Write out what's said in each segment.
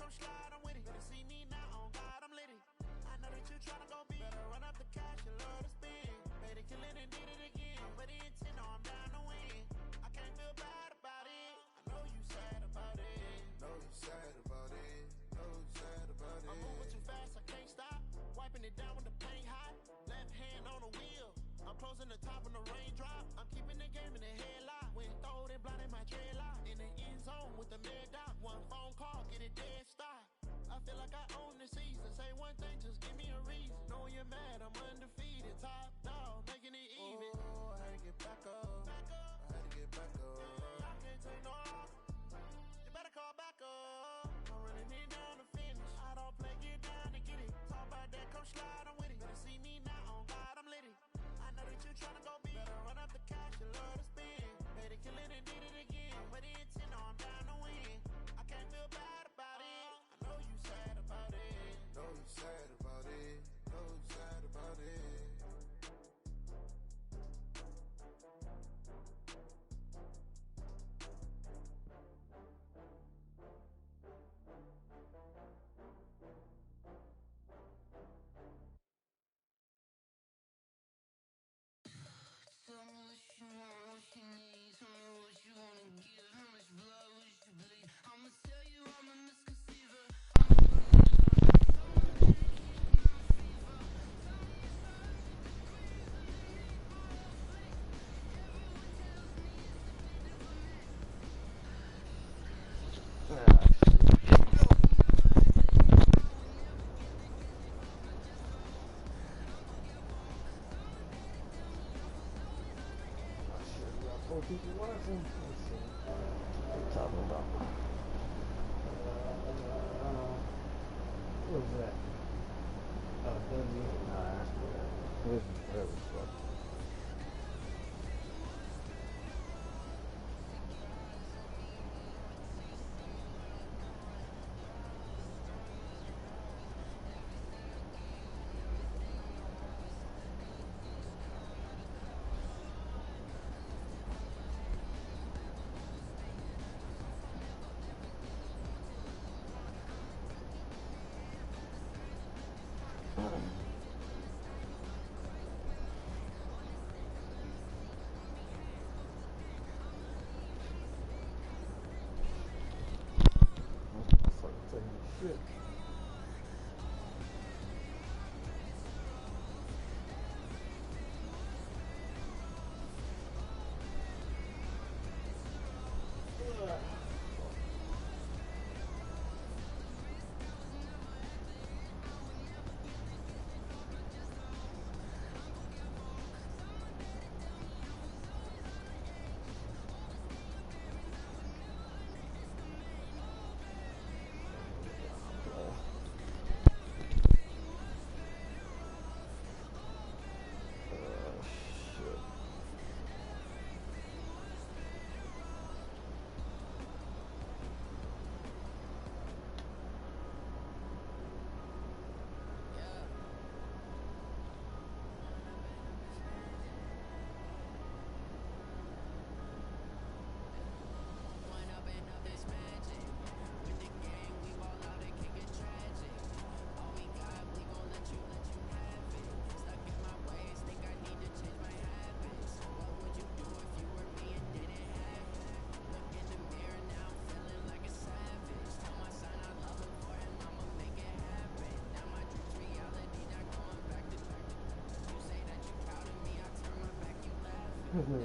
come slide, I'm with it. Better see me now, on God, I'm litty. I know that you tryna go be. Better run up the cash, you love to spend. Made it killing and did it again. But the intent, no, I'm down to win. I can't feel bad about it. I know you sad about it. Know you sad about it. Know you sad about it. I'm moving too fast, I can't stop. Wiping it down with the paint hot. Left hand on the wheel. I'm closing the top when the raindrop. I'm keeping the game in the headlock. When throwed and blinded my dreadlock. In the end zone with the mad dot. One phone call, get it dead stop. I feel like I own the season. Say one thing, just give me a reason. Know you're mad, I'm undefeated. Top dog, making it even. Oh, I had to get back up. I had to get back up. I can't take no loss. You better call back up. I'm running it down to finish. I don't play, get down to get it. Talk about that, come slide, I'm with it. Better see me now, on God, I'm litty. I know that you tryna go be. Better run up the cash, you love to spend. Made it killing and did it again. But the intent, no, I'm down to win. I can't feel bad about it. I know you sad about it. Know you sad about it. Know you sad about it. Tell me what you want, what you need. Tell me what you wanna give. How much blood would you bleed? I'ma tell you I'm a misconceiver. I'm a believer. So dedicated, my fever. Tell me it's urgent degrees of the need for a flick. Everyone tells me it's a bit of a mess. Four people watching. Let's see. What are you talking about? What was that? Oh, W. Nah, that's good. Whatever the fuck. Fuck, taking shit. Shit.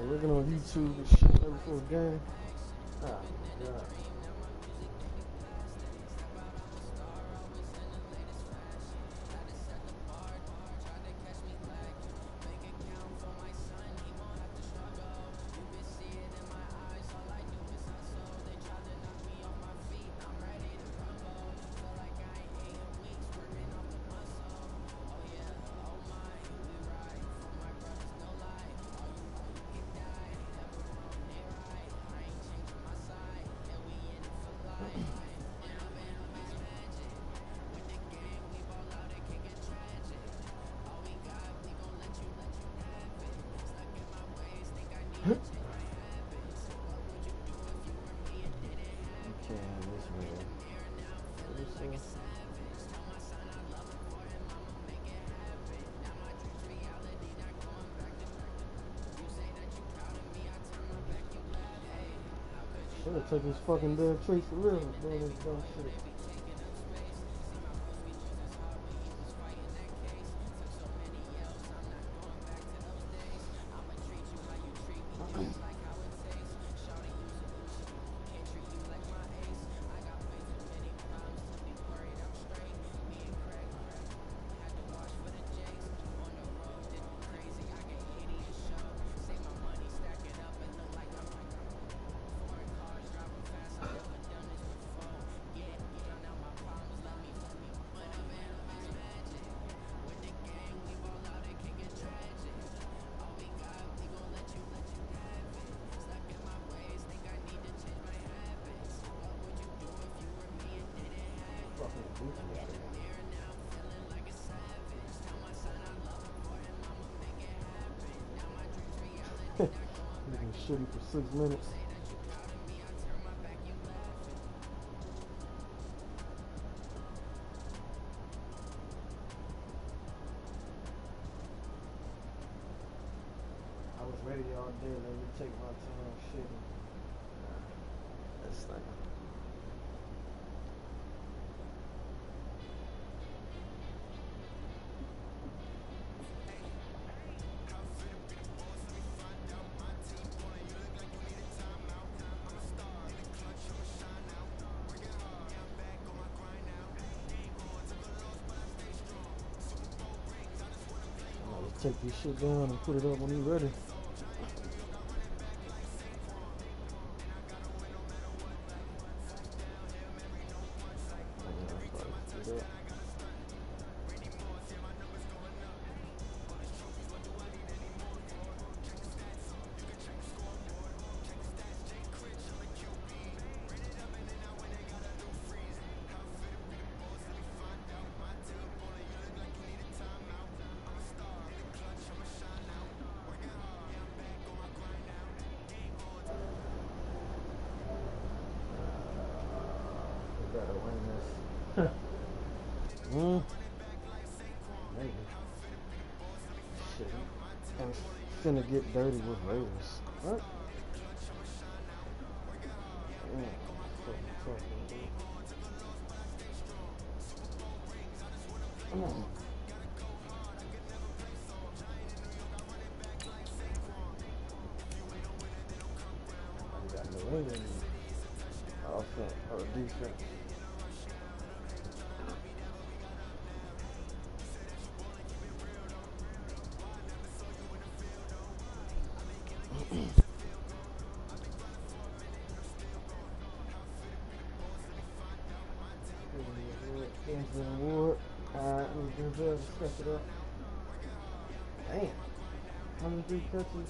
Looking on YouTube and shit before a game. Oh my god. Should've took his fucking damn traits to live doing this dumb shit. He's been shitty for 6 minutes. I was ready all day. Let me take my time shitting. That's like. Take this shit down and put it up when you're ready. Maybe. Shit. I'm finna get dirty with Raiders. What? Come on. I got no England offense or defense. Award. Alright, we're going to step it up. Damn. 103 catches.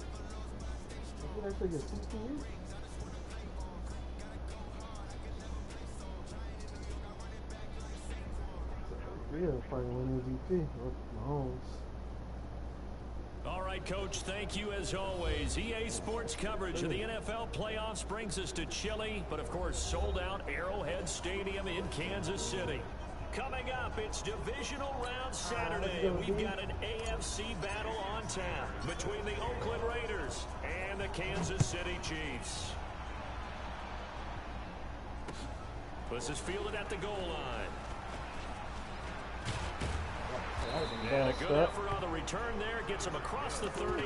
Did I actually get 68? Yeah, probably win MVP. Mahomes. All right, Coach, thank you as always. EA Sports coverage of the NFL playoffs brings us to chilly, but of course sold out Arrowhead Stadium in Kansas City. Coming up, it's Divisional Round Saturday. We've got an AFC battle on tap between the Oakland Raiders and the Kansas City Chiefs. This is fielded at the goal line. And a good effort on the return there. Gets him across the 30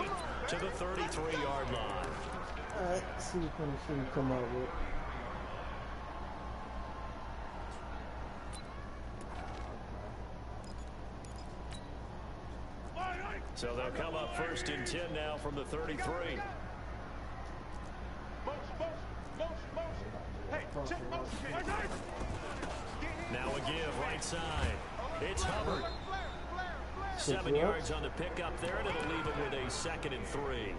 to the 33-yard line. All right, see what kind of shit you come out with. So they'll come up first and 10 now from the 33. Now a give right side. It's Hubbard. 7 yards on the pickup there, and it'll leave him with a 2nd and 3.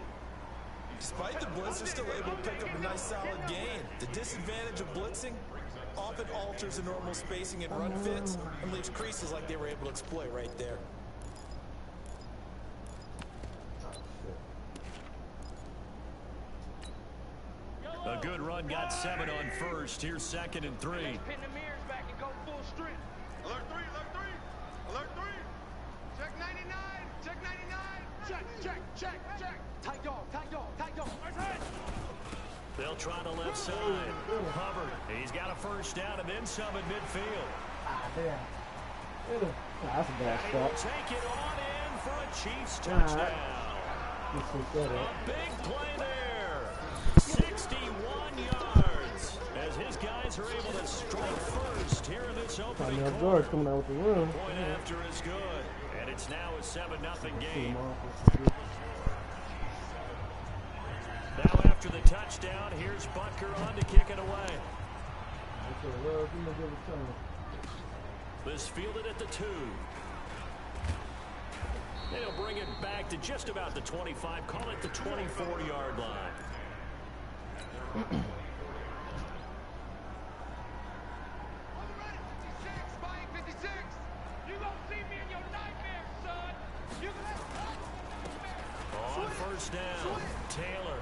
Despite the blitz, they're still able to pick up a nice solid gain. The disadvantage of blitzing often alters the normal spacing and run fits and leaves creases like they were able to exploit right there. A good run, got 7 on first. Here's 2nd and 3. Pin the mirrors back and go full strength. Alert 3, alert 3, alert 3. Check 99, check 99. Check, check, check, check. Tight dog, tight dog, tight dog. They'll They'll try the left side. Hubbard, he's got a first down and then some at midfield. Damn. That's a bad And he will stop. take it on in for a Chiefs touchdown. A big play there. 61 yards as his guys are able to strike first here in this opening quarter. Coming out with the run. Point after is good. And it's now a 7-0 game. Now after the touchdown, here's Butker on to kick it away. This fielded at the 2. They'll bring it back to just about the 25. Call it the 24-yard line. On first down, Taylor.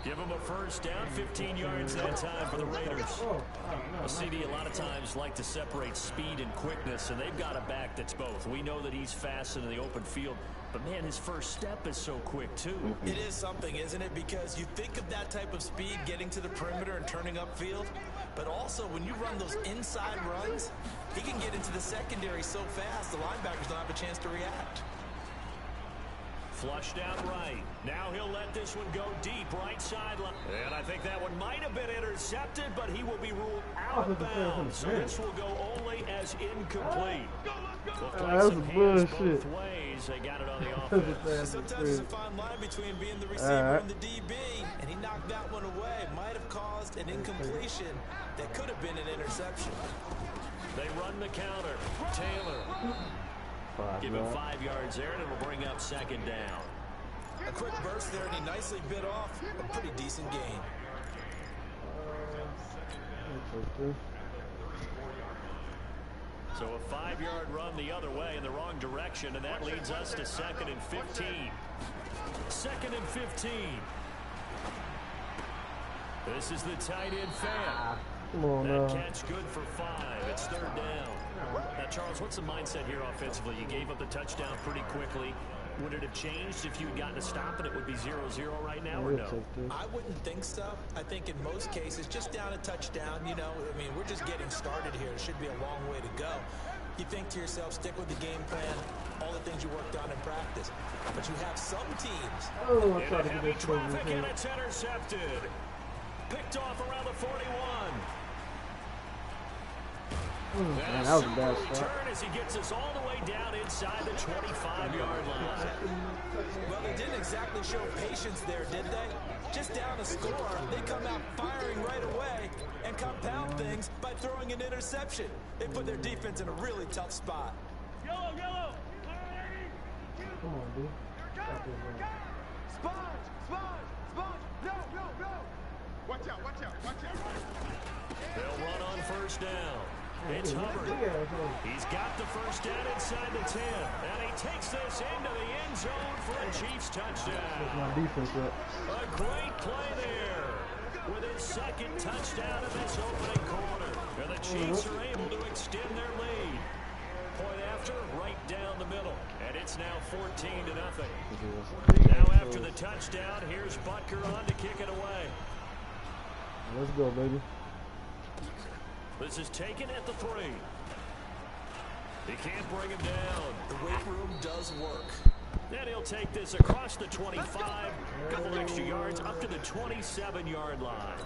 Give him a first down, 15 yards that time for the Raiders. Well, CD, a lot of times like to separate speed and quickness, and they've got a back that's both. We know that he's fast in the open field, but, man, his first step is so quick, too. It is something, isn't it? Because you think of that type of speed getting to the perimeter and turning upfield, but also when you run those inside runs, he can get into the secondary so fast the linebackers don't have a chance to react. Flushed out right. Now he'll let this one go deep right sideline. And I think that one might have been intercepted, but he will be ruled out of bounds. So this will go only as incomplete. Looked like some hands both ways. They got it on the offense. Sometimes there's a fine line between being the receiver and the DB, and he knocked that one away. Might have caused an incompletion that could have been an interception. They run the counter. Taylor. Give him 5 yards there, and it'll bring up second down. A quick burst there, and he nicely bit off a pretty decent gain. So a 5-yard run the other way in the wrong direction, and that leads us to 2nd and 15. 2nd and 15. This is the tight end fan. That catch good for 5. It's 3rd down. Now, Charles, what's the mindset here offensively? You gave up the touchdown pretty quickly. Would it have changed if you had gotten a stop and it would be 0-0 right now, or no? I wouldn't think so. I think in most cases, just down a touchdown, you know, I mean, we're just getting started here. It should be a long way to go. You think to yourself, stick with the game plan, all the things you worked on in practice. But you have some teams. In heavy traffic, and it's intercepted. Picked off around the 41. Man, that was a bad start. Turn as he gets us all the way down inside the 25-yard line. Well, they didn't exactly show patience there, did they? Just down a score, they come out firing right away and compound things by throwing an interception. They put their defense in a really tough spot. Yellow, yellow. Come on, dude. Sponge. No. Watch out. They'll run on first down. It's Hubbard. He's got the first down inside the 10. And he takes this into the end zone for a Chiefs touchdown. A great play there with his 2nd touchdown in this opening quarter. And the Chiefs are able to extend their lead. Point after, right down the middle. And it's now 14-0. Now after the touchdown, here's Butker on to kick it away. Let's go, baby. This is taken at the 3. He can't bring him down. The weight room does work. Then he'll take this across the 25, a couple extra yards up to the 27-yard line.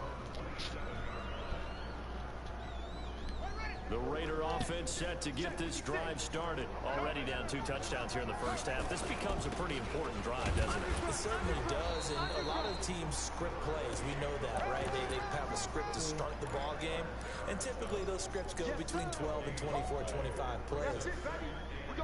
The Raider offense set to get this drive started. Already down 2 touchdowns here in the first half. This becomes a pretty important drive, doesn't it? It certainly does, and a lot of teams script plays. We know that, right? They have a script to start the ball game, and typically those scripts go between 12 and 24, 25 plays.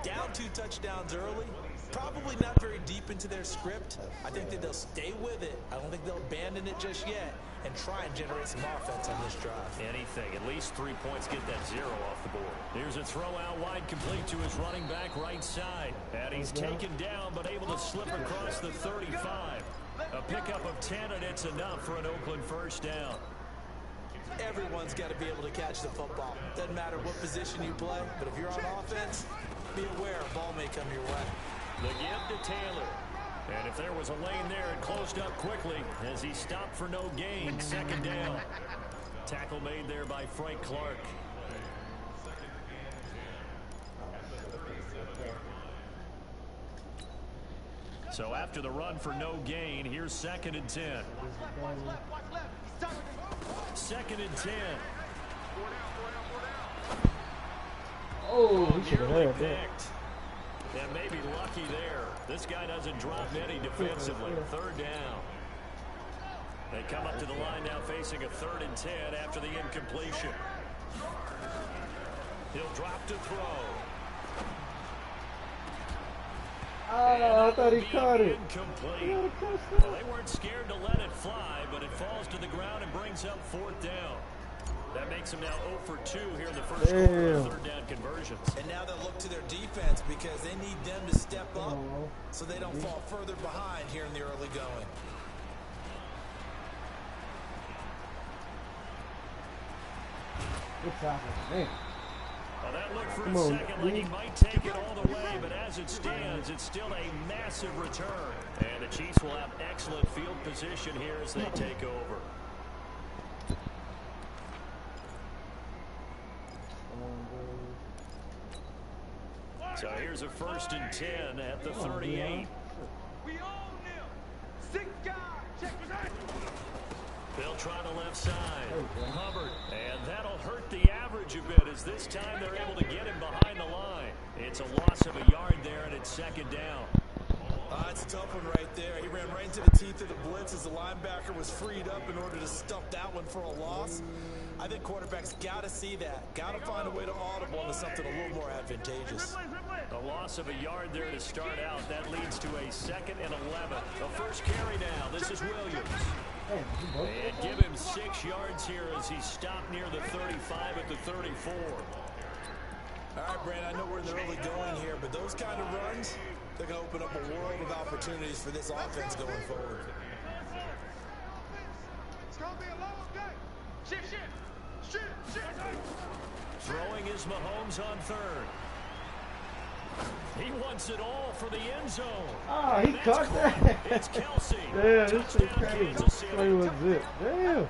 Down 2 touchdowns early, probably not very deep into their script. I think that they'll stay with it. I don't think they'll abandon it just yet and try and generate some offense on this drive. Anything. At least 3 points, get that 0 off the board. Here's a throw out wide, complete to his running back right side. And he's taken down, but able to slip across the 35. A pickup of 10, and it's enough for an Oakland first down. Everyone's got to be able to catch the football. Doesn't matter what position you play, but if you're on offense, be aware a ball may come your way. The give to Taylor. And if there was a lane there, it closed up quickly as he stopped for no gain. Second down. Tackle made there by Frank Clark. So after the run for no gain, here's 2nd and 10. Second and 10. Oh, he should have had that. Picked. And maybe lucky there. This guy doesn't drop any defensively. Third down. They come up to the line now facing a 3rd and 10 after the incompletion. He'll drop to throw. Oh, I thought he caught it. Incomplete. Well, they weren't scared to let it fly, but it falls to the ground and brings up 4th down. That makes them now 0 for 2 here in the first quarter of 3rd down conversions. And now they'll look to their defense because they need them to step up so they don't fall further behind here in the early going. Good tackle, man. Well, that looked for a second like he might take it all the way, but as it stands, it's still a massive return. And the Chiefs will have excellent field position here as they take over. So here's a 1st and 10 at the 38. We own them. 6 guys. Check your name. They'll try the left side. Hubbard. And that'll hurt the average a bit as this time they're able to get him behind the line. It's a loss of a yard there, and it's 2nd down. It's a tough one right there. He ran right into the teeth of the blitz as the linebacker was freed up in order to stuff that one for a loss. I think quarterbacks got to see that. Got to find a way to audible into something a little more advantageous. A loss of a yard there to start out. That leads to a 2nd and 11. The first carry now. This is Williams. And give him 6 yards here as he stopped near the 35 at the 34. All right, Brandon, I know we're in the early going here, but those kind of runs, they're going to open up a world of opportunities for this offense going forward. It's going to be a long day. Shit. Throwing is Mahomes on 3rd. He wants it all for the end zone. Oh, he caught that. It's Kelsey. Damn, this shit crazy. Play was it. Damn.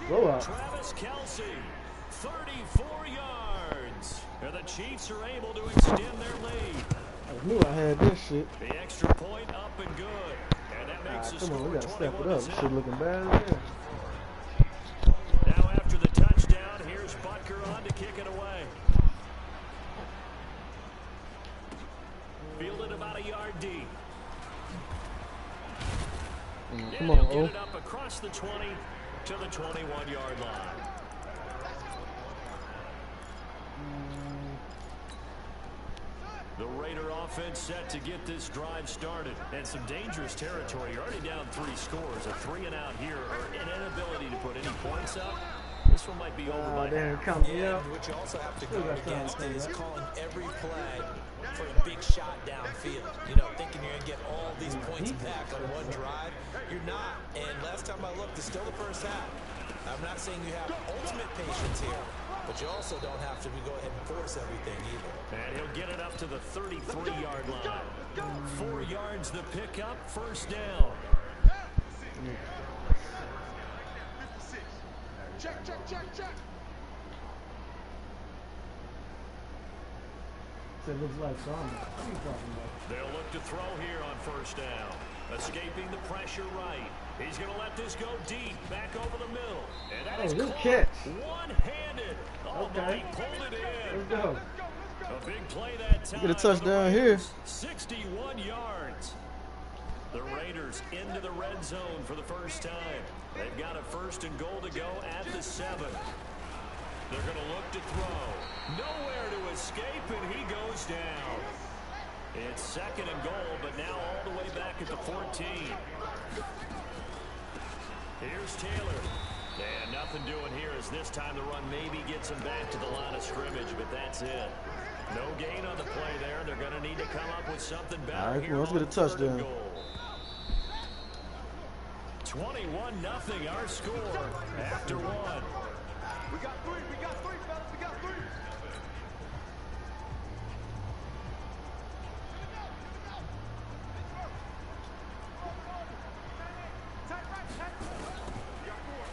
Blow out. Travis Kelsey, 34 yards. And the Chiefs are able to extend their lead. I knew I had this shit. The extra point up and good. And that makes the Come score on, we gotta step it 21 up. to This 7. shit looking bad again. Now after the touchdown, here's Butker on to kick it away. Fielded about a yard deep. Come He'll on, get O. it up across the 20 to the 21-yard line. The Raider offense set to get this drive started. And some dangerous territory. You're already down 3 scores. A 3-and-out here, or an inability to put any points up. This one might be over by Damn, half. count me Yeah, out. what you also have to guard against is calling every play for a big shot downfield. You know, thinking you're going to get all these points back on one drive. You're not. And last time I looked, it's still the first half. I'm not saying you have ultimate patience here, but you also don't have to go ahead and force everything either. And he'll get it up to the 33-yard line. 4 yards the pickup, 1st down. Check. It looks like something. What are you talking about? They'll look to throw here on 1st down. Escaping the pressure right. He's going to let this go deep, back over the middle. And that is good caught catch. one-handed. Oh, Okay. he pulled it in. Let's go. A big play that time. Get a touchdown for the here. Raiders. 61 yards. The Raiders into the red zone for the first time. They've got a 1st and goal to go at the 7. They're going to look to throw. Nowhere to escape, and he goes down. It's 2nd and goal, but now all the way back at the 14. Here's Taylor. And nothing doing here as this time the run maybe gets him back to the line of scrimmage, but that's it. No gain on the play there. They're going to need to come up with something better. All right, here let's get a on 3rd and touchdown. goal. 21-0 our score after 1. We got three, fellas. We got 3.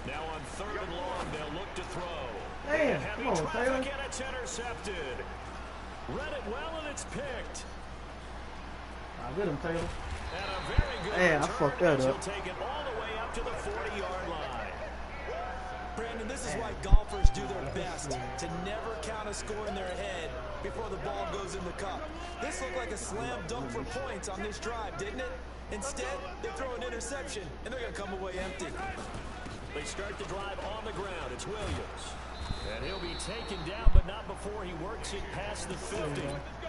Now on 3rd and long, they'll look to throw. Damn, Heavy come on, traffic, Taylor. and it's intercepted. Read it well, and it's picked. I get him, Taylor. And a very good Man, I return fucked that as he'll up. take it all the way up to the 40-yard line. Brandon, this is why golfers do their best to never count a score in their head before the ball goes in the cup. This looked like a slam dunk for points on this drive, didn't it? Instead, they throw an interception, and they're going to come away empty. They start the drive on the ground. It's Williams. And he'll be taken down, but not before he works it past the 50.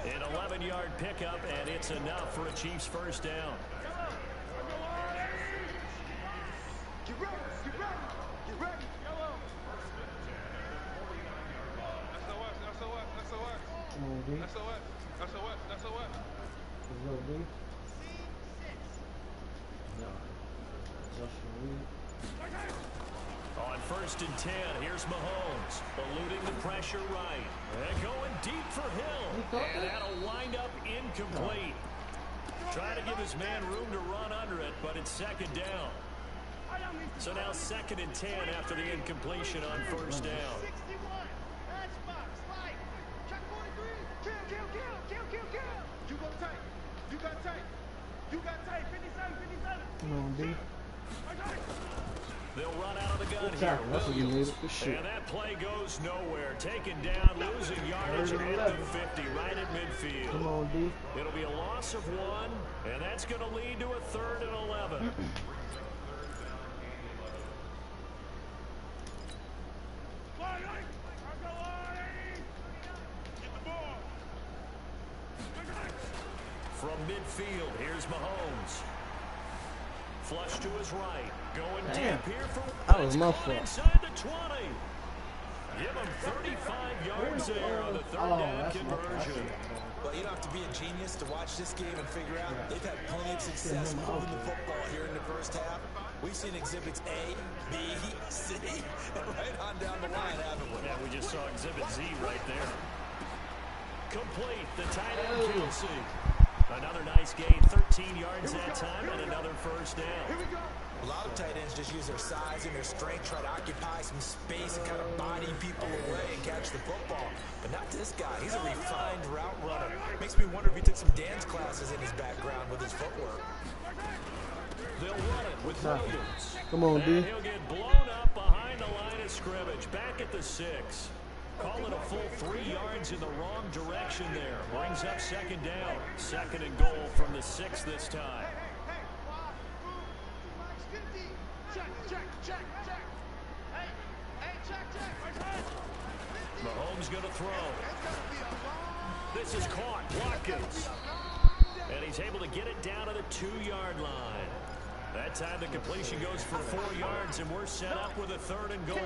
An 11-yard pickup, and it's enough for a Chiefs first down. Get ready, get ready, get ready. Come on, D. That's a what? Let's go, D. No. Justin Reed. On 1st and 10, here's Mahomes, eluding the pressure right. And going deep for Hill. And that'll wind up incomplete. Trying to give his man room to run under it, but it's 2nd down. So now 2nd and 10 after the incompletion on 1st down. 61. Xbox, like, check 43. Kill. You go tight. You got tight. 57. Come on, D. They'll run out of the gun Good here. tackle. That's what you needed. Good shit. And that play goes nowhere. Taken down, losing yardage at the 50, right at midfield. Come on, D. It'll be a loss of 1, and that's going to lead to a 3rd and 11. From midfield, here's Mahomes. Flush to his right. Going Damn. deep here for That was my caught fault. inside the 20. Give him 35 yards there on the 3rd down that's my fault. conversion. Well, you don't have to be a genius to watch this game and figure out they've had plenty of success moving the football here in the first half. We've seen exhibits A, B, C, and right on down the line, haven't we? Yeah, we just saw Exhibit Z right there. Complete, the tight end Kelsey. Another nice gain, 13 yards that time, and another first down. A lot of tight ends just use their size and their strength, try to occupy some space and kind of body people away and catch the football. But not this guy. He's a refined route runner. Makes me wonder if he took some dance classes in his background with his footwork. They'll run it with Williams. Come on, D. And he'll get blown up behind the line of scrimmage, back at the 6. Call it a full 3 yards in the wrong direction there. Brings up 2nd down. 2nd and goal from the 6 this time. Check. Hey, check. Mahomes going to throw. This is caught. Watkins. And he's able to get it down to the 2-yard line. That time the completion goes for 4 yards, and we're set up with a 3rd and goal.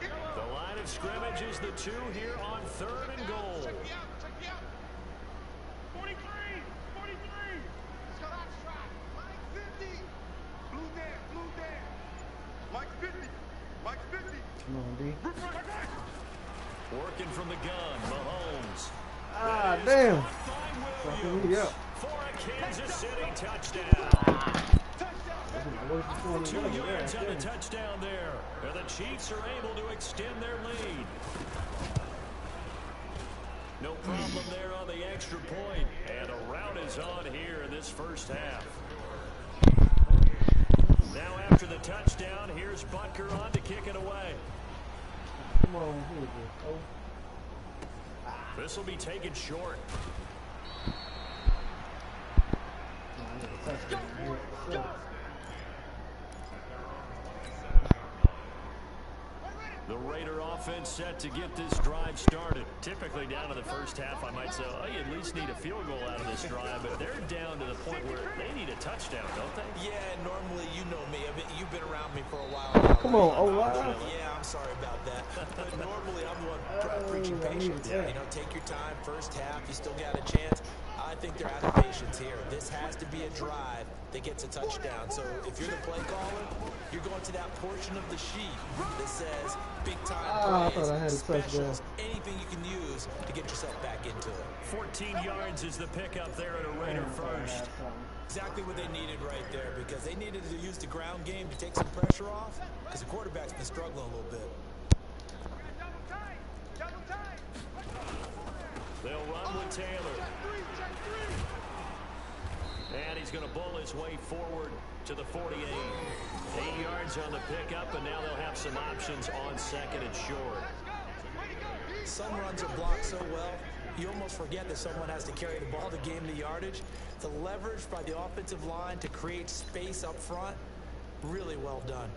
The line of scrimmage is the 2 here on 3rd and goal. Check me out. 43. Let's go that stride. Mike 50. Blue there. Mike 50. Come on, D. Working from the gun, Mahomes. Ah, That is damn. caught by Fucking Williams me up. for a Kansas City touchdown. 2 yards on the touchdown there. And the Chiefs are able to extend their lead. No problem there on the extra point. And a rout is on here in this first half. Now after the touchdown, here's Butker on to kick it away. Come on, here we go. This will be taken short. The Raider offense set to get this drive started. Typically down to the first half, I might say, oh, you at least need a field goal out of this drive, but they're down to the point where they need a touchdown, don't they? Yeah, normally you know me. I mean, you've been around me for a while now. Come on, oh wow. Yeah, I'm sorry about that. But normally I'm the one preaching patience. You know, take your time. First half, you still got a chance. I think they're out of patience here. This has to be a drive that gets a touchdown. So if you're the play caller, you're going to that portion of the sheet that says big time I plays, thought I had a touchdown. specials, anything you can use to get yourself back into it. 14 yards is the pickup there at a Raider first. Exactly what they needed right there, because they needed to use the ground game to take some pressure off, because the quarterback's been struggling a little bit. They'll run with Taylor. And he's going to bull his way forward to the 48. 8 yards on the pickup, and now they'll have some options on second and short. Some runs are blocked so well, you almost forget that someone has to carry the ball to gain the yardage. The leverage by the offensive line to create space up front, really well done.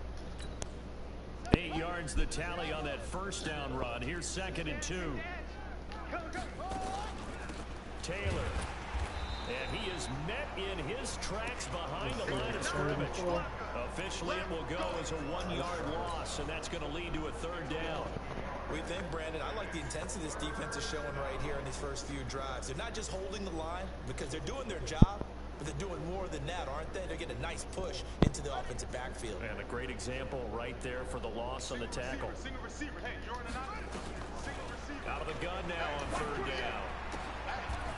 8 yards the tally on that first down run. Here's second and 2. Taylor. And he is met in his tracks behind the line of scrimmage. Officially, it will go as a 1-yard loss, and that's going to lead to a third down. We think, Brandon, I like the intensity this defense is showing right here in these first few drives. They're not just holding the line because they're doing their job, but they're doing more than that, aren't they? They're getting a nice push into the offensive backfield. And a great example right there for the loss on the tackle. Out of the gun now on third down.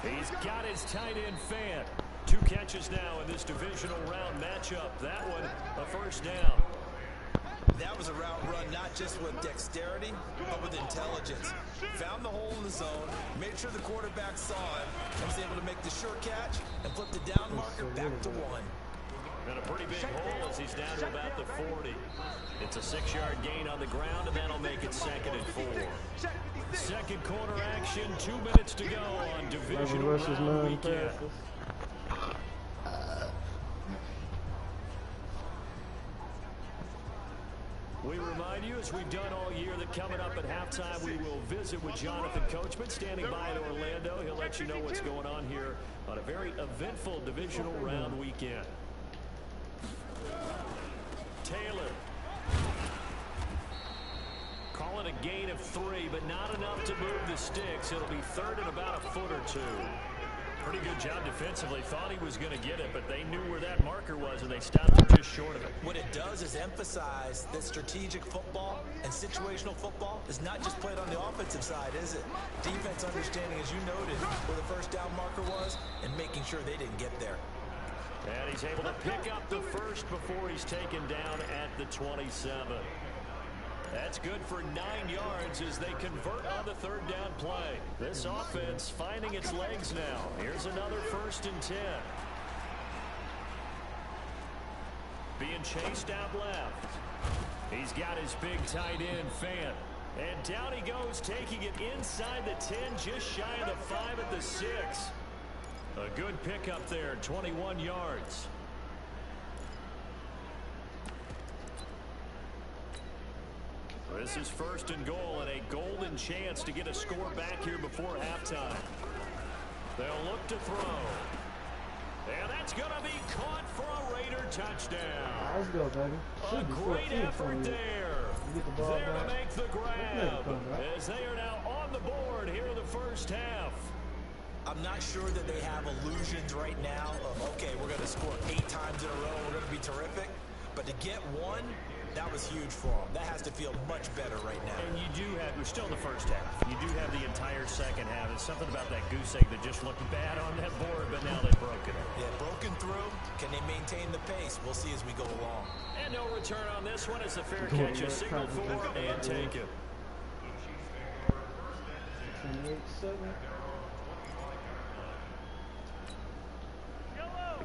He's got his tight end Fan. 2 catches now in this divisional round matchup. That one, a first down. That was a route run not just with dexterity, but with intelligence. Found the hole in the zone, made sure the quarterback saw it, and was able to make the sure catch and flip the down marker back to 1. And a pretty big hole as he's down to about the 40. It's a 6-yard gain on the ground, and that'll make it second and 4. Second quarter action, 2 minutes to go on divisional round weekend. We remind you, as we've done all year, that coming up at halftime, we will visit with Jonathan Coachman, standing by in Orlando. He'll let you know what's going on here on a very eventful divisional round weekend. Taylor. Call it a gain of 3, but not enough to move the sticks. It'll be third and about a foot or 2. Pretty good job defensively. Thought he was going to get it, but they knew where that marker was, and they stopped him just short of it. What it does is emphasize that strategic football and situational football is not just played on the offensive side, is it? Defense understanding, as you noted, where the first down marker was and making sure they didn't get there. And he's able to pick up the first before he's taken down at the 27. That's good for 9 yards as they convert on the third down play. This offense finding its legs now. Here's another 1st and 10. Being chased out left. He's got his big tight end Fan. And down he goes, taking it inside the 10, just shy of the 5 at the 6. A good pickup there, 21 yards. This is 1st and goal and a golden chance to get a score back here before halftime. They'll look to throw. And that's going to be caught for a Raider touchdown. Let's go, baby. A great effort there. There to make the grab as they are now on the board here in the first half. I'm not sure that they have illusions right now of, okay, we're going to score 8 times in a row, we're going to be terrific. But to get 1, that was huge for them. That has to feel much better right now. And you do have, we're still in the first half. You do have the entire second half. It's something about that goose egg that just looked bad on that board, but now they've broken it. Yeah, broken through. Can they maintain the pace? We'll see as we go along. And no return on this one as the fair catch is signaled for and taken. 28-7.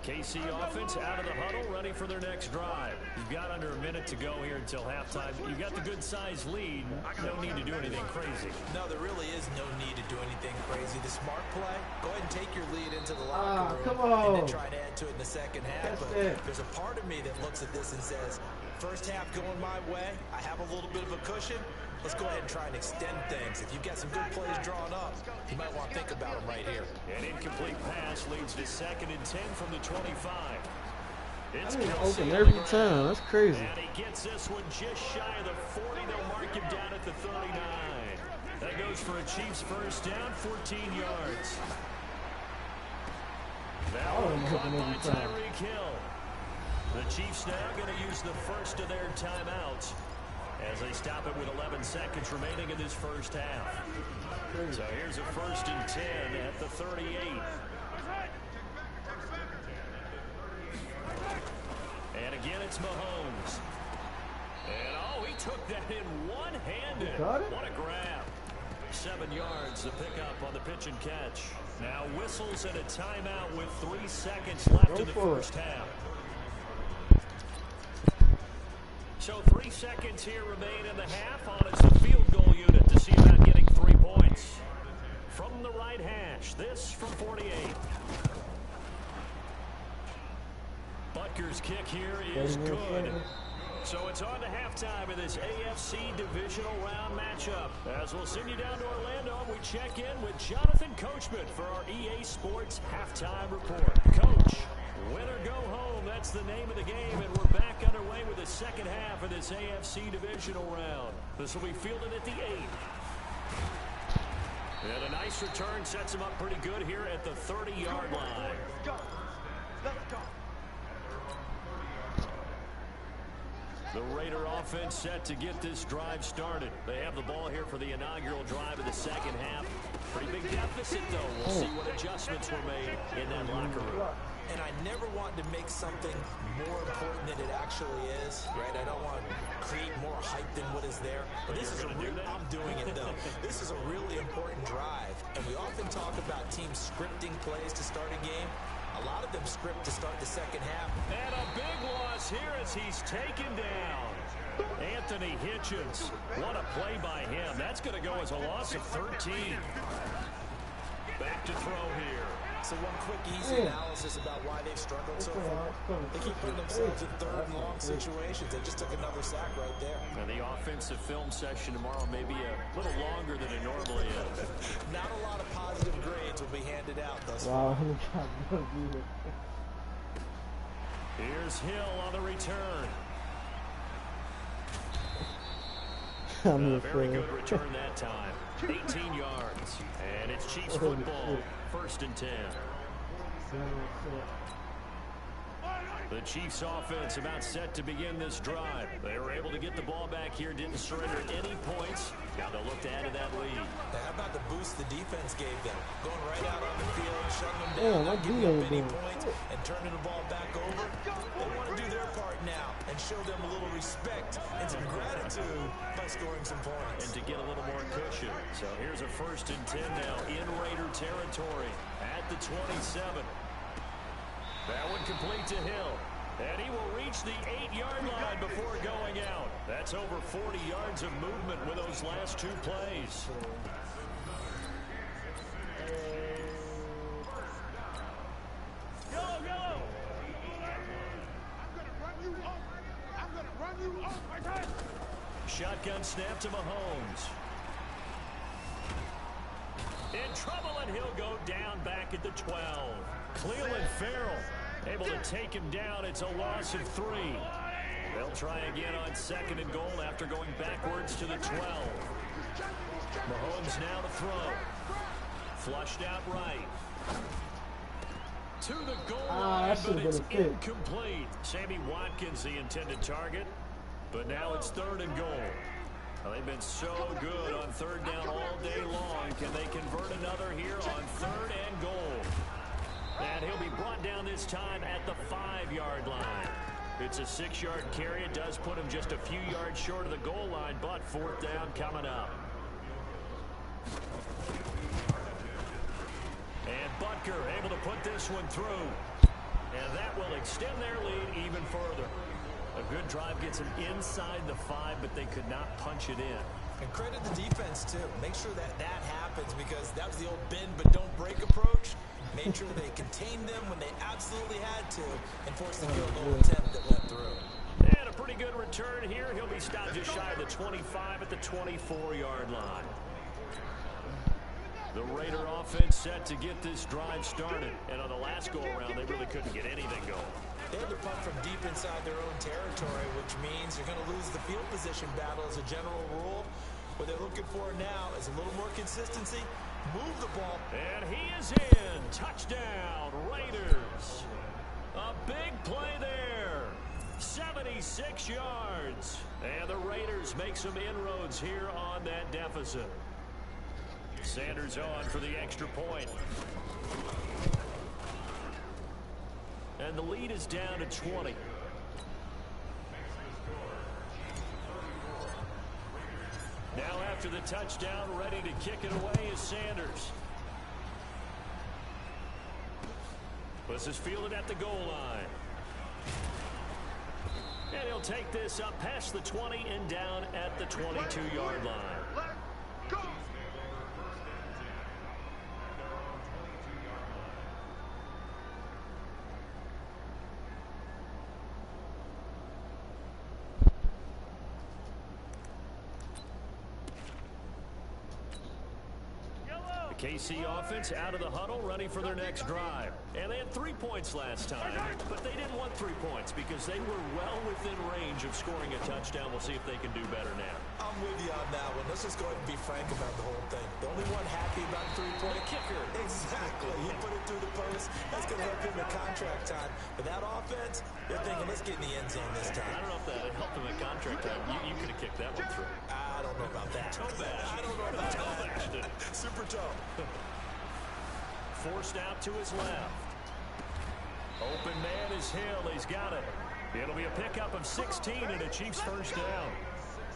KC offense out of the huddle, ready for their next drive. You've got under a minute to go here until halftime. You've got the good-sized lead. No need to do anything crazy. No, there really is no need to do anything crazy. The smart play, go ahead and take your lead into the locker room and then try to add to it in the second half. But there's a part of me that looks at this and says, first half going my way, I have a little bit of a cushion. Let's go ahead and try and extend things. If you've got some good plays drawn up, you might want to think about them right here. An incomplete pass leads to 2nd and 10 from the 25. It's open every time. That's crazy. And he gets this one just shy of the 40. They'll mark him down at the 39. That goes for a Chiefs first down, 14 yards. That one caught by Tyreek Hill. The Chiefs now going to use the first of their timeouts as they stop it with 11 seconds remaining in this first half. So here's a 1st and 10 at the 38. It's Mahomes. And, oh, he took that in one-handed. Got it? What a grab. 7 yards to pick up on the pitch and catch. Now whistles and a timeout with 3 seconds left in the first half. So 3 seconds here remain in the half. On it's the field goal unit to see about getting 3 points. From the right hash, this from 48. Butker's kick here is good. So it's on to halftime of this AFC divisional round matchup. As we'll send you down to Orlando, we check in with Jonathan Coachman for our EA Sports halftime report. Coach, win or go home, that's the name of the game, and we're back underway with the second half of this AFC divisional round. This will be fielded at the 8. And a nice return sets him up pretty good here at the 30-yard line. Go. Let's go. The Raider offense set to get this drive started. They have the ball here for the inaugural drive of the second half. Pretty big deficit, though. We'll see what adjustments were made in that locker room. And I never want to make something more important than it actually is, right? I don't want to create more hype than what is there. But this is I'm doing it, though. This is a really important drive. And we often talk about teams scripting plays to start a game. A lot of them script to start the second half. And a big loss here as he's taken down. Anthony Hitchens. What a play by him. That's going to go as a loss of 13. Back to throw here. So one quick, easy analysis about why they've struggled so far. They keep putting themselves in third and long situations. They just took another sack right there. And the offensive film session tomorrow may be a little longer than it normally is. Not a lot of positive grades will be handed out thus far. Here's Hill on the return. A very good return that time. 18 yards. And it's Chiefs football. 1st and 10. The Chiefs offense about set to begin this drive. They were able to get the ball back here, didn't surrender any points. Now they'll look to add to that lead. How about the boost the defense gave them? Going right out on the field, shutting them down, not giving up any points, and turning the ball back over. They want to do their part now and show them a little respect and some gratitude by scoring some points. And to get a little more cushion. So here's a 1st and 10 now in Raider territory at the 27. That one complete to Hill. And he will reach the 8-yard line before going out. That's over 40 yards of movement with those last 2 plays. Go! I'm gonna run you off my time. Shotgun snap to Mahomes. In trouble, and he'll go down back at the 12. Cleveland Farrell able to take him down. It's a loss of 3. They'll try again on 2nd and goal after going backwards to the 12. Mahomes now to throw. Flushed out right. To the goal line, but it's incomplete. Sammy Watkins, the intended target. But now it's 3rd and goal. Well, they've been so good on 3rd down all day long. Can they convert another here on 3rd and goal? And he'll be brought down this time at the 5-yard line. It's a 6-yard carry. It does put him just a few yards short of the goal line, but 4th down coming up. And Butker able to put this one through. And that will extend their lead even further. A good drive gets them inside the 5, but they could not punch it in. And credit the defense, too. Make sure that happens, because that was the old bend but don't break approach. Made sure they contained them when they absolutely had to and forced the field goal attempt that went through. And a pretty good return here. He'll be stopped just shy of the 25 at the 24-yard line. The Raider offense set to get this drive started. And on the last go-around, they really couldn't get anything going. They had to punt from deep inside their own territory, which means you're going to lose the field position battle as a general rule. What they're looking for now is a little more consistency. Move the ball. And he is in. Touchdown, Raiders. A big play there. 76 yards. And the Raiders make some inroads here on that deficit. Sanders on for the extra point. And the lead is down to 20. after the touchdown, ready to kick it away is Sanders. This is fielded at the goal line. And he'll take this up past the 20 and down at the 22-yard line. Let's go. KC offense out of the huddle, ready for their next drive. And they had 3 points last time, but they didn't want 3 points because they were well within range of scoring a touchdown. We'll see if they can do better now. I'm with you on that one. Let's just go ahead and be frank about the whole thing. The only one happy about the three-point kicker. Exactly. He put it through the post. That's going to help him in contract time. But that offense, they're thinking, let's get in the end zone this time. I don't know if that helped him in contract time. You could have kicked that one through. I don't know about that. Toe bash. I don't know about toe bashed it. Super toe. Forced out to his left. Open man is Hill. He's got it. It'll be a pickup of 16 and a Chiefs first down.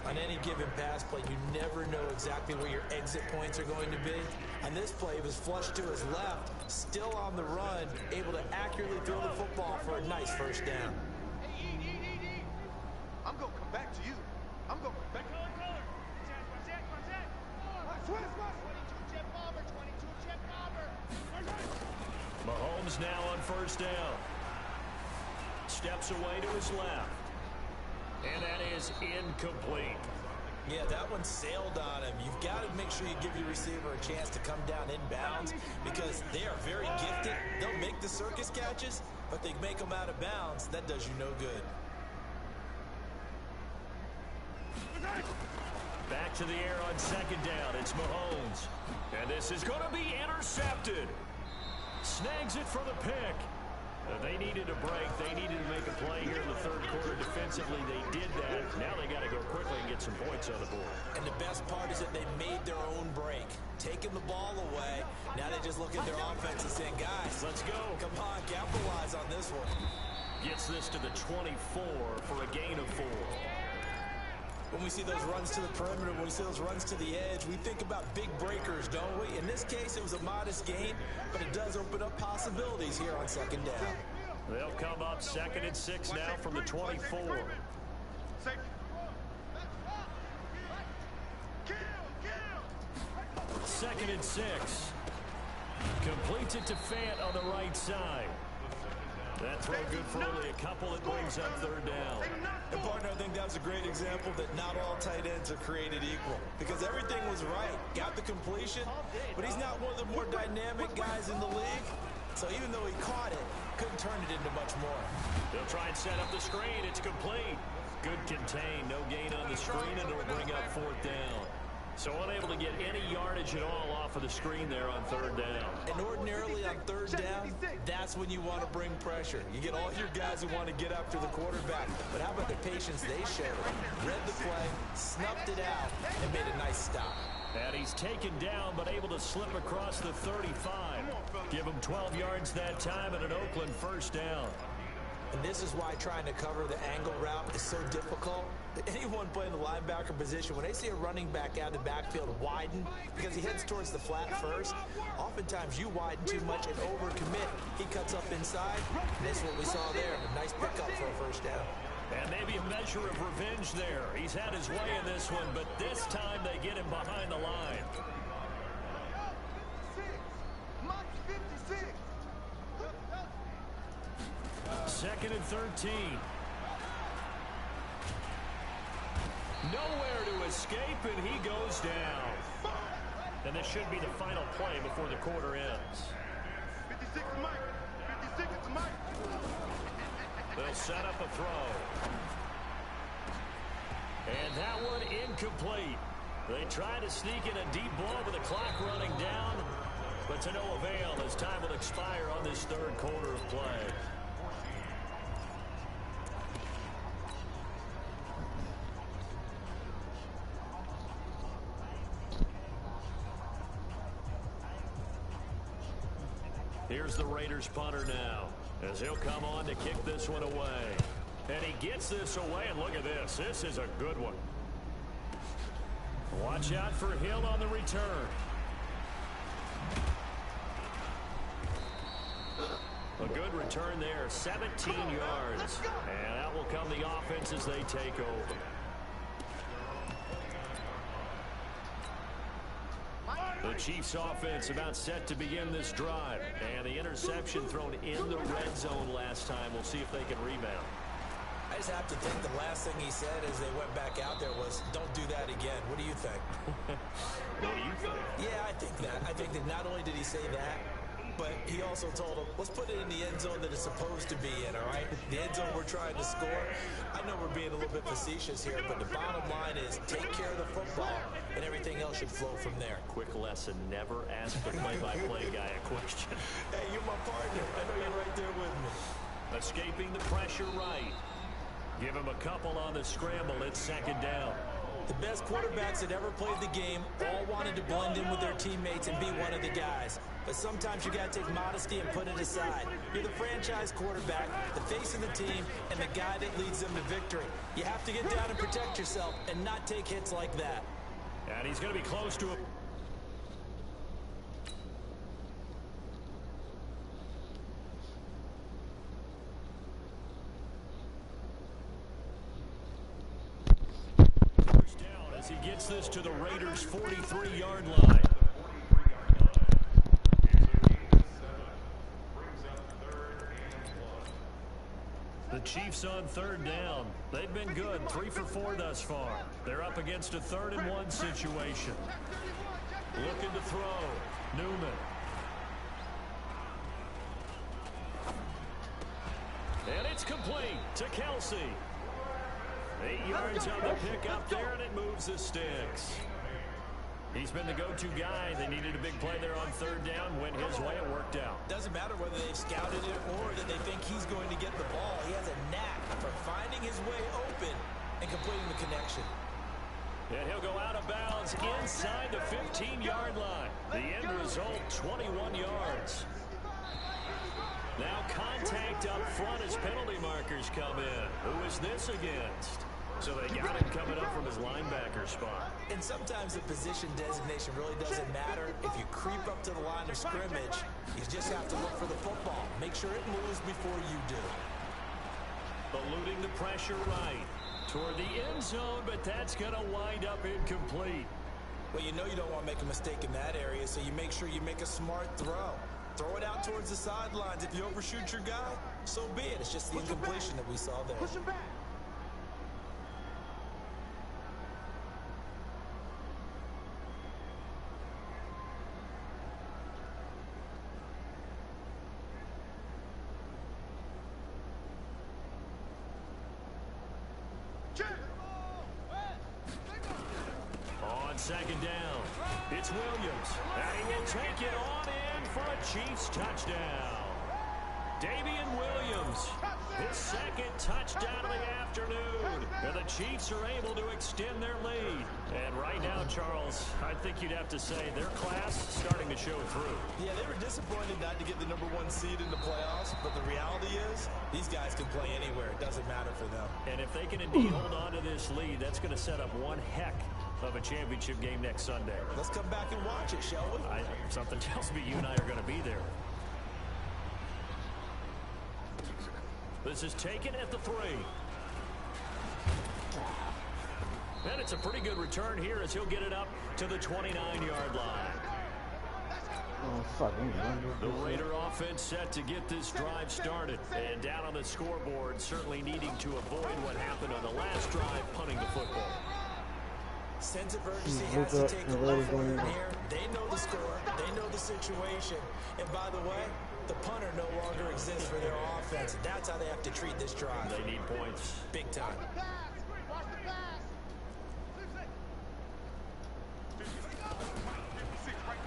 On any given pass play, you never know exactly where your exit points are going to be. On this play, he was flushed to his left, still on the run, able to accurately throw the football for a nice first down. Hey, E. I'm going to come back to you. I'm going to come back. Mahomes now on first down. Steps away to his left. And that is incomplete. Yeah, that one sailed on him. You've got to make sure you give your receiver a chance to come down inbounds because they are very gifted. They'll make the circus catches, but they make them out of bounds. That does you no good. Back to the air on second down. It's Mahomes. And this is going to be intercepted. Snags it for the pick. They needed a break. They needed to make a play here in the third quarter. Defensively, they did that. Now they got to go quickly and get some points on the board. And the best part is that they made their own break. Taking the ball away. Now they just look at their offense and saying, guys, let's go. Come on, capitalize on this one. Gets this to the 24 for a gain of 4. When we see those runs to the perimeter, when we see those runs to the edge, we think about big breakers, don't we? In this case, it was a modest gain, but it does open up possibilities here on second down. They'll come up 2nd and 6 now from the 24. Second and 6. Completes it to Fant on the right side. That throw good for only a couple. It brings up third down. And partner, I think that's a great example that not all tight ends are created equal. Because everything was right. Got the completion, but he's not one of the more dynamic guys in the league. So even though he caught it, couldn't turn it into much more. They'll try and set up the screen. It's complete. Good contain. No gain on the screen, and it'll bring up fourth down. So unable to get any yardage at all off of the screen there on third down. And ordinarily on third down, that's when you want to bring pressure. You get all your guys who want to get after the quarterback. But how about the patience they showed? Read the play, snuffed it out, and made a nice stop. And he's taken down, but able to slip across the 35. Give him 12 yards that time and an Oakland first down. And this is why trying to cover the angle route is so difficult. Anyone playing the linebacker position, when they see a running back out of the backfield widen because he heads towards the flat first, oftentimes you widen too much and overcommit. He cuts up inside, and that's what we saw there. A nice pickup for a first down. And maybe a measure of revenge there. He's had his way in this one, but this time they get him behind the line. Second and 13. Nowhere to escape, and he goes down. And this should be the final play before the quarter ends. 56 to Mike. 56 to Mike. They'll set up a throw. And that one incomplete. They try to sneak in a deep ball with the clock running down, but to no avail as time will expire on this third quarter of play. Here's the Raiders punter now, as he'll come on to kick this one away. And he gets this away, and look at this. This is a good one. Watch out for Hill on the return. A good return there, 17 yards. And that will come the offense as they take over. The Chiefs offense about set to begin this drive. And the interception thrown in the red zone last time. We'll see if they can rebound. I just have to think the last thing he said as they went back out there was, don't do that again. What do you think? What do you think? Yeah, I think that. I think that not only did he say that, but he also told him, let's put it in the end zone that it's supposed to be in, all right? The end zone we're trying to score. I know we're being a little bit facetious here, but the bottom line is take care of the football, and everything else should flow from there. Quick lesson, never ask the play-by-play guy a question. Hey, you're my partner. I know you're right there with me. Escaping the pressure right. Give him a couple on the scramble. It's second down. The best quarterbacks that ever played the game all wanted to blend in with their teammates and be one of the guys. But sometimes you got to take modesty and put it aside. You're the franchise quarterback, the face of the team, and the guy that leads them to victory. You have to get down and protect yourself and not take hits like that. And he's going to be close to it. First down as he gets this to the Raiders' 43-yard line. The Chiefs on third down. They've been good, 3 for 4 thus far. They're up against a 3rd-and-1 situation. Looking to throw. Newman. And it's complete to Kelsey. 8 yards on the pickup there, and it moves the sticks. He's been the go-to guy. They needed a big play there on third down. Went his way. It worked out. Doesn't matter whether they've scouted it or that they think he's going to get the ball. He has a knack for finding his way open and completing the connection. And he'll go out of bounds inside the 15-yard line. The end result, 21 yards. Now contact up front as penalty markers come in. Who is this against? So they got him coming up from his linebacker spot. And sometimes the position designation really doesn't matter. If you creep up to the line of scrimmage, you just have to look for the football. Make sure it moves before you do. Eluding the pressure right toward the end zone, but that's going to wind up incomplete. Well, you know you don't want to make a mistake in that area, so you make sure you make a smart throw. Throw it out towards the sidelines. If you overshoot your guy, so be it. It's just the incompletion that we saw there. Push him back. On second down, it's Williams. And he will take it on in for a Chiefs touchdown. Damian Williams, his second touchdown of the afternoon. And the Chiefs are able to extend their lead. And right now, Charles, I think you'd have to say their class starting to show through. Yeah, they were disappointed not to get the #1 seed in the playoffs, but the reality is these guys can play anywhere. It doesn't matter for them. And if they can indeed hold on to this lead, that's going to set up one heck of a championship game next Sunday. Let's come back and watch it, shall we? Something tells me you and I are going to be there. This is taken at the 3. And it's a pretty good return here as he'll get it up to the 29-yard line. Oh, fuck. The Raider offense set to get this drive started. And down on the scoreboard, certainly needing to avoid what happened on the last drive, punting the football. Sense of urgency has to take a left turn here. They know the score. They know the situation. And by the way, the punter no longer exists for their offense. That's how they have to treat this drive. They need points. Big time.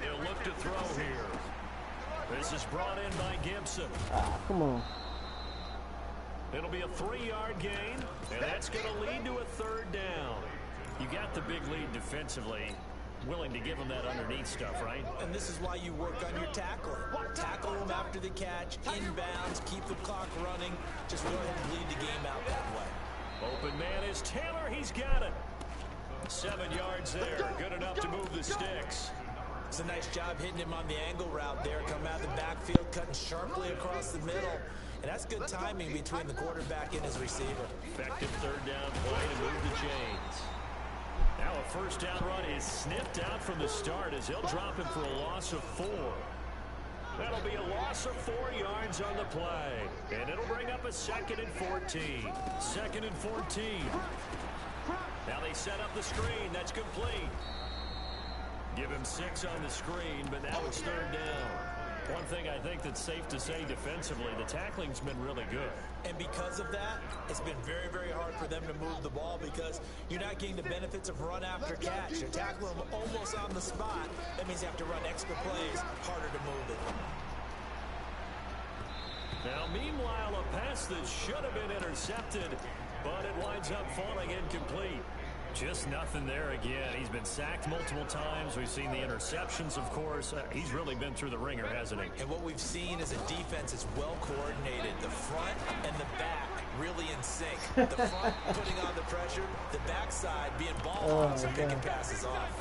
They'll look to throw here. This is brought in by Gibson. Come on. It'll be a 3-yard gain, and that's going to lead to a 3rd down. You got the big lead defensively. Willing to give them that underneath stuff, right? And this is why you work on your tackling. Tackle them after the catch, inbounds, keep the clock running. Just go ahead and lead the game out that way. Open man is Taylor. He's got it. 7 yards there. Good enough to move the sticks. It's a nice job hitting him on the angle route there. Coming out of the backfield, cutting sharply across the middle. And that's good timing between the quarterback and his receiver. Effective third down play to move the chains. Now a first down run is sniffed out from the start as he'll drop him for a loss of 4. That'll be a loss of 4 yards on the play. And it'll bring up a 2nd and 14. 2nd and 14. Now they set up the screen. That's complete. Give him 6 on the screen, but now it's third down. One thing I think that's safe to say defensively, the tackling's been really good. And because of that, it's been very, very hard for them to move the ball because you're not getting the benefits of run after catch. You're tackling them almost on the spot. That means you have to run extra plays, harder to move it. Now, meanwhile, a pass that should have been intercepted, but it winds up falling incomplete. Just nothing there again. He's been sacked multiple times. We've seen the interceptions, of course. He's really been through the ringer, hasn't he? And what we've seen is a defense that's well coordinated. The front and the back really in sync. The front putting on the pressure, the backside being ball hawks and picking passes off.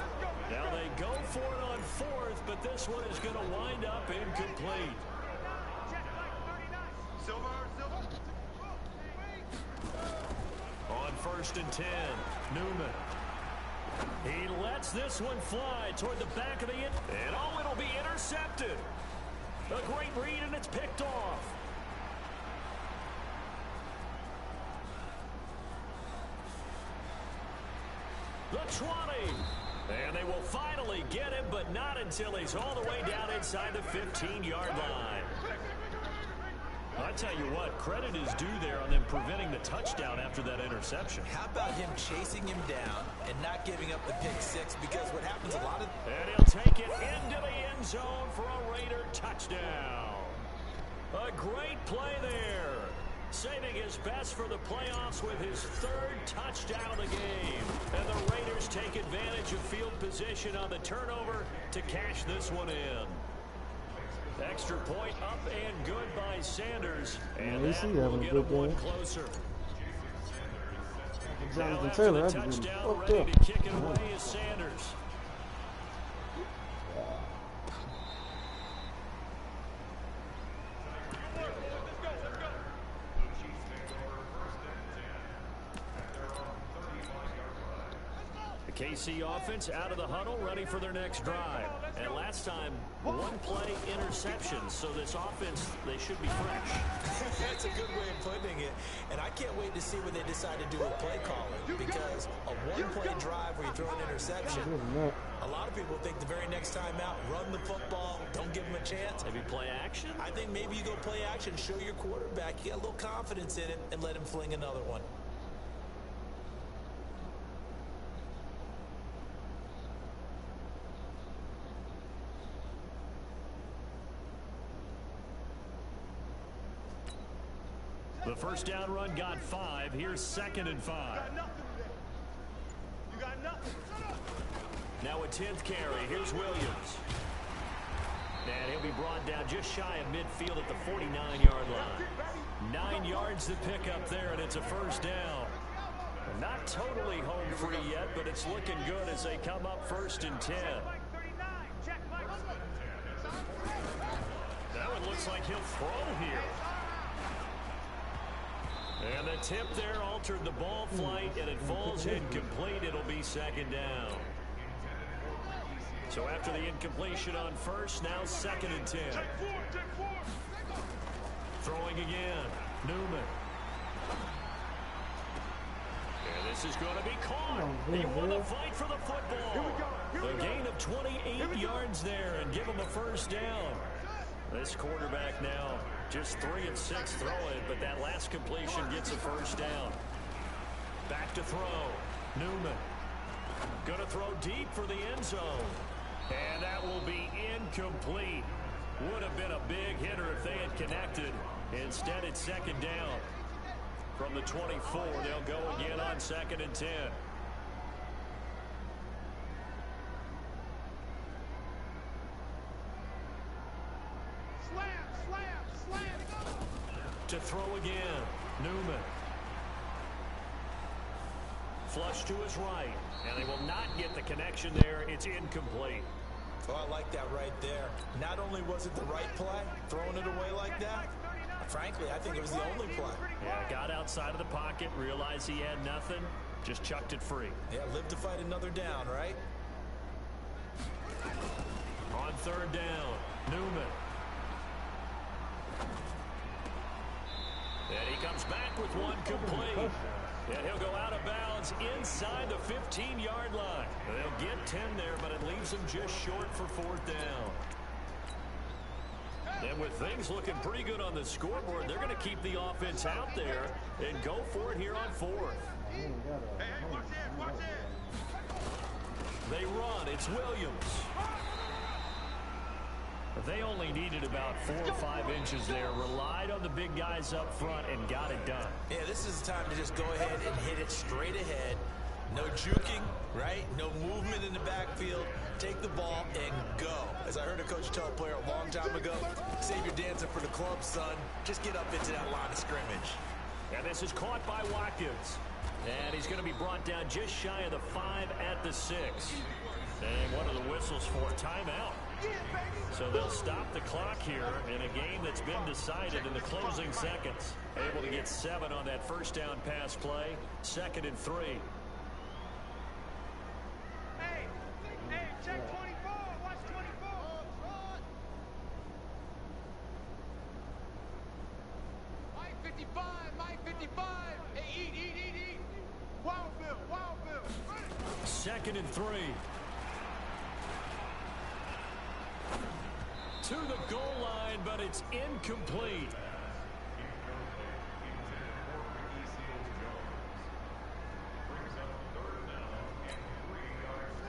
Now they go for it on 4th, but this one is going to wind up incomplete. On 1st and 10, Newman. He lets this one fly toward the back of the end. And oh, it'll be intercepted. A great read, and it's picked off. The 20. And they will finally get him, but not until he's all the way down inside the 15-yard line. I tell you what, credit is due there on them preventing the touchdown after that interception. How about him chasing him down and not giving up the pick 6? Because what happens a lot of... And he'll take it into the end zone for a Raider touchdown. A great play there. Saving his best for the playoffs with his 3rd touchdown of the game. And the Raiders take advantage of field position on the turnover to cash this one in. Extra point up and good by Sanders. And that will get him one closer. Now after the touchdown, ready to kick it away is Sanders. KC offense out of the huddle, ready for their next drive. And last time, 1 play interception. So this offense, they should be fresh. That's a good way of putting it. And I can't wait to see what they decide to do with play calling. Because a 1-play drive where you throw an interception, a lot of people think the very next time out, run the football, don't give them a chance. Maybe play action? I think maybe you go play action, show your quarterback, you got a little confidence in him, and let him fling another one. The first down run got 5. Here's 2nd and 5. You got nothing. Now a 10th carry. Here's Williams. And he'll be brought down just shy of midfield at the 49-yard line. 9 yards to pick up there, and it's a first down. Not totally home free yet, but it's looking good as they come up 1st and 10. That one looks like he'll throw here. And the tip there altered the ball flight, and it falls incomplete. It'll be 2nd down. So after the incompletion on 1st, now 2nd and 10. Throwing again, Newman. And this is going to be caught. He won the fight for the football. A gain of 28 yards there, and give him a first down. This quarterback now just 3 of 6 throwing, but that last completion gets a first down. Back to throw. Newman. Going to throw deep for the end zone. And that will be incomplete. Would have been a big hitter if they had connected. Instead, it's 2nd down. From the 24, they'll go again on 2nd and 10. To throw again, Newman. flush to his right, and they will not get the connection there. It's incomplete. Oh, I like that right there. Not only was it the right play, throwing it away like that, frankly, I think it was the only play. Yeah, got outside of the pocket, realized he had nothing, just chucked it free. Yeah, live to fight another down, right? On third down, Newman. And he comes back with one complete. And he'll go out of bounds inside the 15-yard line. They'll get 10 there, but it leaves them just short for fourth down. And with things looking pretty good on the scoreboard, they're going to keep the offense out there and go for it here on fourth. Hey, watch it. They run. It's Williams. They only needed about 4 or 5 inches there, relied on the big guys up front, and got it done. Yeah, this is the time to just go ahead and hit it straight ahead. No juking, right? No movement in the backfield. Take the ball and go. As I heard a coach tell a player a long time ago, save your dancing for the club, son. Just get up into that line of scrimmage. And this is caught by Watkins. And he's going to be brought down just shy of the 5 at the 6. And what are the whistles for? Timeout. So they'll stop the clock here in a game that's been decided in the closing seconds. Able to get 7 on that first down pass play. 2nd and 3. Hey, check 24. Watch 24. Mike 55, Mike 55. Hey, eat. Wild Bill. 2nd and 3. To the goal line, but it's incomplete.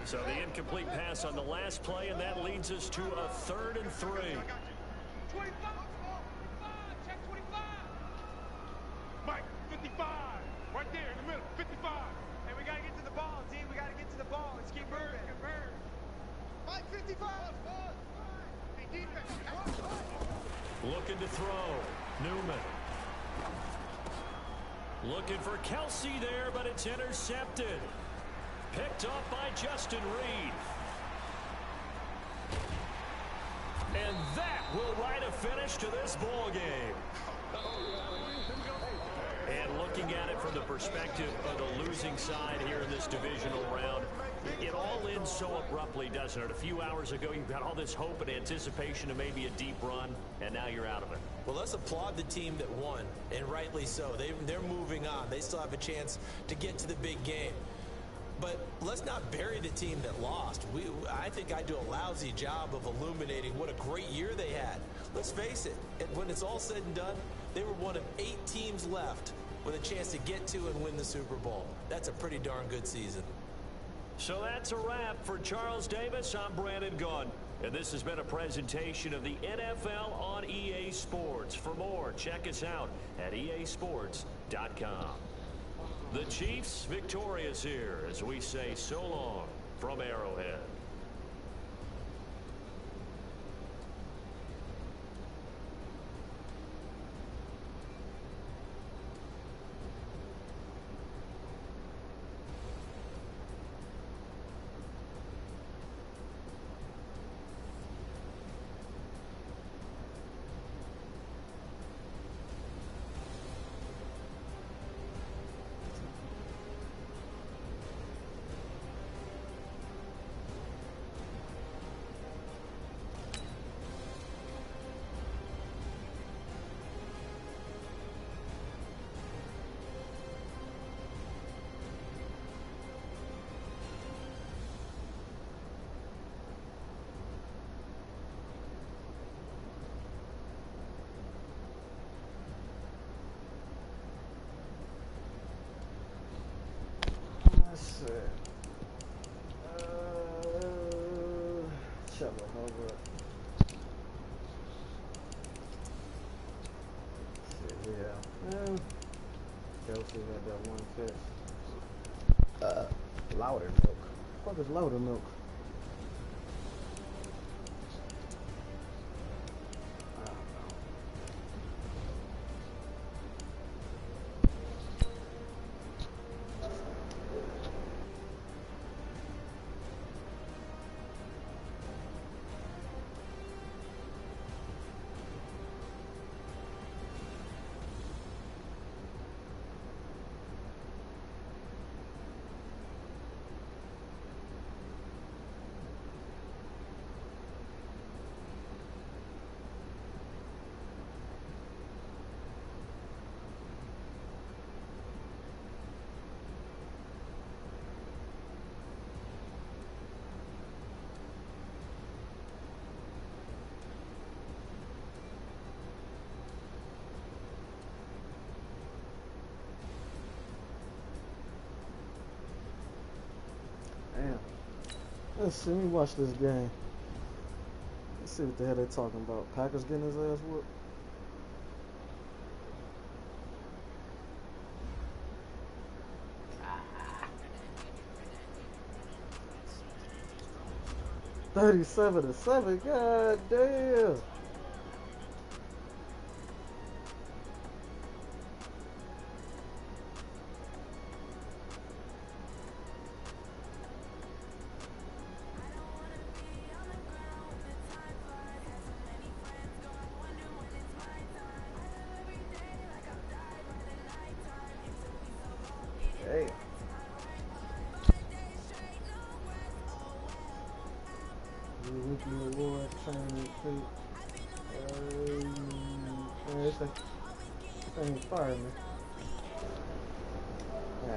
So the incomplete pass on the last play, and that leads us to a 3rd and 3. 25. Check 25. Mike 55. Right there in the middle. 55. Hey, we got to get to the ball, D. We got to get to the ball. Let's keep moving. Mike 55. Looking to throw. Newman. Looking for Kelsey there, but it's intercepted. Picked up by Justin Reed. And that will write a finish to this ball game. And looking at it from the perspective of the losing side here in this divisional round, it all ends so abruptly, doesn't it? A few hours ago, you've got all this hope and anticipation of maybe a deep run, and now you're out of it. Well, let's applaud the team that won, and rightly so. They're moving on. They still have a chance to get to the big game. But let's not bury the team that lost. I think I do a lousy job of illuminating what a great year they had. Let's face it, when it's all said and done, they were one of 8 teams left with a chance to get to and win the Super Bowl. That's a pretty darn good season. So that's a wrap for Charles Davis. I'm Brandon Gunn, and this has been a presentation of the NFL on EA Sports. For more, check us out at easports.com. The Chiefs victorious here as we say so long from Arrowhead. Shovel, hold up. Yeah. Kelsey had that one catch. Louder milk. What is louder milk? I don't know. Damn. Let's see. Let me watch this game. Let's see what the hell they talking about. Packers getting his ass whooped. $37-7. God damn. Damn. Weekly award training treat. Man, this ain't firing me.